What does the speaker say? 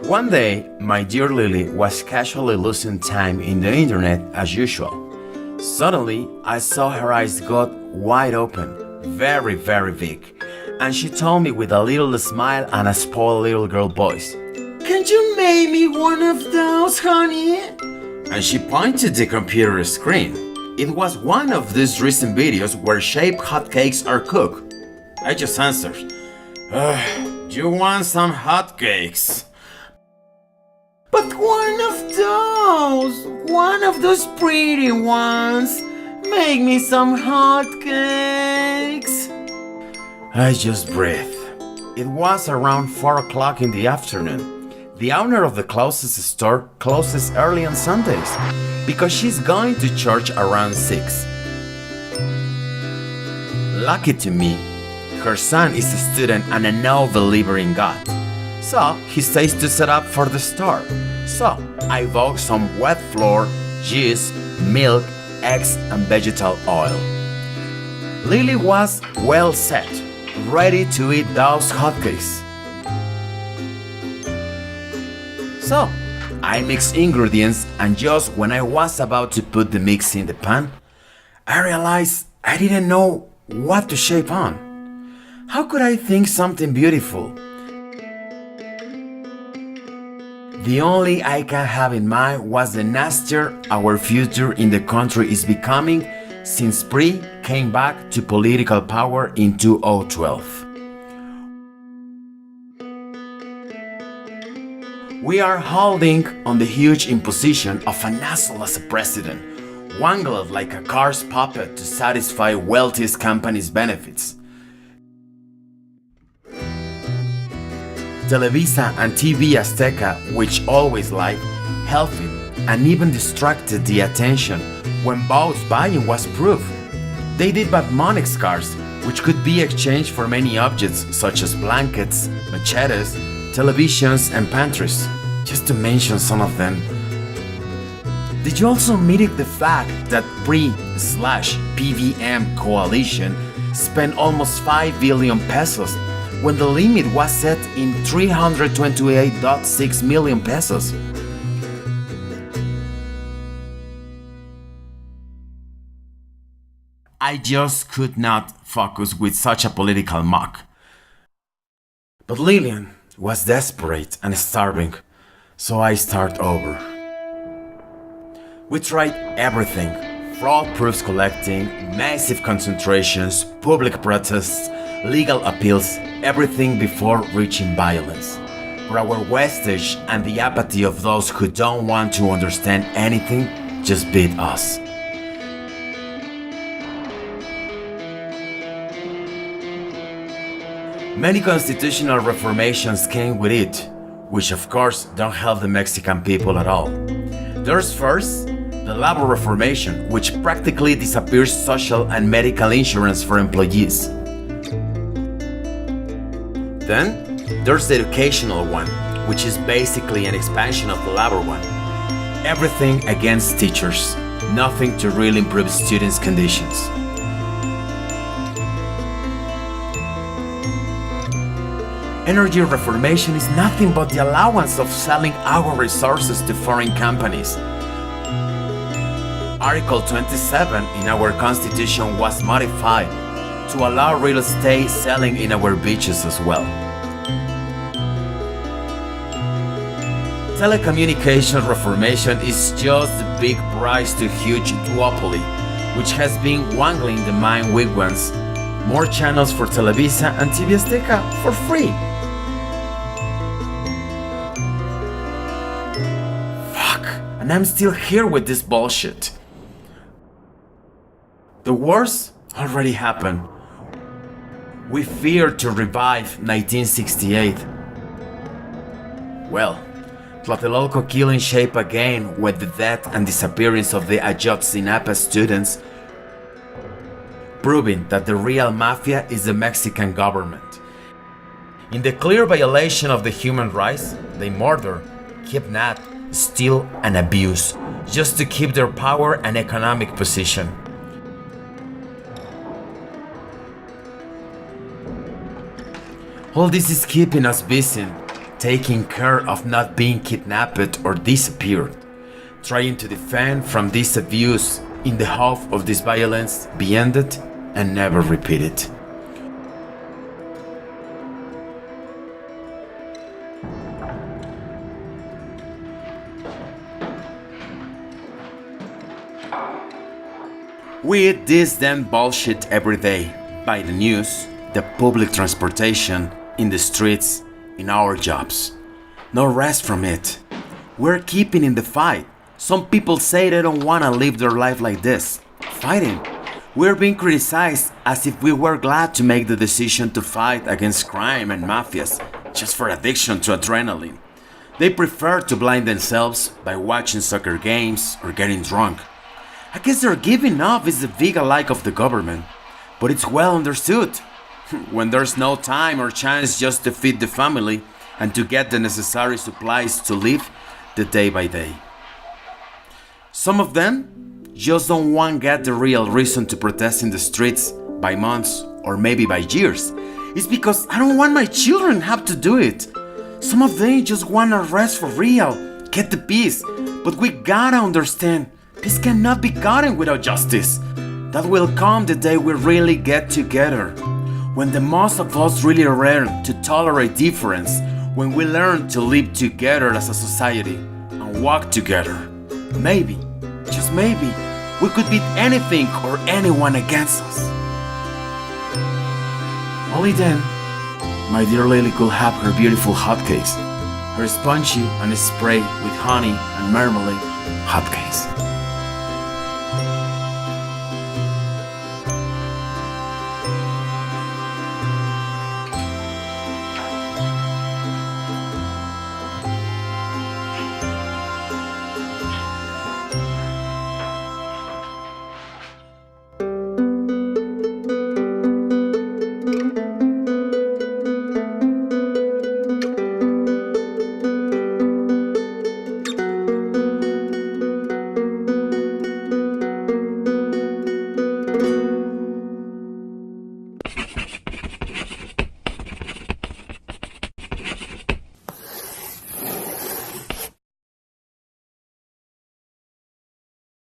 One day, my dear Lily was casually losing time in the internet as usual. Suddenly, I saw her eyes got wide open, very, very big, and she told me with a little smile and a spoiled little girl voice, "Can you make me one of those, honey?" And she pointed the computer screen. It was one of these recent videos where shaped hotcakes are cooked. I just answered, "You want some hotcakes?" "But one of those pretty ones. Make me some hotcakes." I just breathed. It was around 4 o'clock in the afternoon. The owner of the closest store closes early on Sundays because she's going to church around 6. Lucky to me, her son is a student and a no believer in God. So he stays to set up for the store. So I bought some wet flour, cheese, milk, eggs and vegetable oil. Lily was well set, ready to eat those hotcakes. So I mixed ingredients, and just when I was about to put the mix in the pan, I realized I didn't know what to shape on. How could I think something beautiful? The only I can have in mind was the nastier our future in the country is becoming since Bri came back to political power in 2012. We are holding on the huge imposition of an asshole as a president, wangled like a car's puppet to satisfy wealthiest companies' benefits. Televisa and TV Azteca, which always lied, helped and even distracted the attention when both buying was proof. They did Batmonics cars, which could be exchanged for many objects such as blankets, machetes, televisions and pantries, just to mention some of them. Did you also meet the fact that PRI/PVM coalition spent almost 5 billion pesos when the limit was set in 328.6 million pesos? I just could not focus with such a political mock. But Lillian was desperate and starving, so I start over. We tried everything: fraud proofs collecting, massive concentrations, public protests, legal appeals, everything before reaching violence. But our wastage and the apathy of those who don't want to understand anything just beat us. Many constitutional reformations came with it, which of course don't help the Mexican people at all. There's first the labor reformation, which practically disappears social and medical insurance for employees. Then there's the educational one, which is basically an expansion of the labor one. Everything against teachers, nothing to really improve students' conditions. Energy reformation is nothing but the allowance of selling our resources to foreign companies. Article 27 in our constitution was modified to allow real estate selling in our beaches as well. Telecommunication reformation is just the big price to huge duopoly, which has been wangling the mind wigwams. More channels for Televisa and TV Azteca for free. And I'm still here with this bullshit. The worst already happened. We feared to revive 1968. Well, Tlatelolco killing shape again with the death and disappearance of the Ayotzinapa students, proving that the real mafia is the Mexican government. In the clear violation of the human rights, they murder, kidnap, steal and abuse just to keep their power and economic position. All this is keeping us busy, taking care of not being kidnapped or disappeared, trying to defend from this abuse in the hope of this violence be ended and never repeated. We eat this damn bullshit every day, by the news, the public transportation, in the streets, in our jobs. No rest from it. We're keeping in the fight. Some people say they don't want to live their life like this, fighting. We're being criticized as if we were glad to make the decision to fight against crime and mafias just for addiction to adrenaline. They prefer to blind themselves by watching soccer games or getting drunk. I guess they're giving up is the big alike of the government, but it's well understood. When there's no time or chance just to feed the family and to get the necessary supplies to live the day by day. Some of them just don't want to get the real reason to protest in the streets by months or maybe by years. It's because I don't want my children have to do it. Some of them just want to rest for real, get the peace, but we gotta understand peace cannot be gotten without justice. That will come the day we really get together. When the most of us really learn to tolerate difference, when we learn to live together as a society and walk together, maybe, just maybe, we could beat anything or anyone against us. Only then, my dear Lily could have her beautiful hotcakes, her spongy and spray with honey and marmalade hotcakes.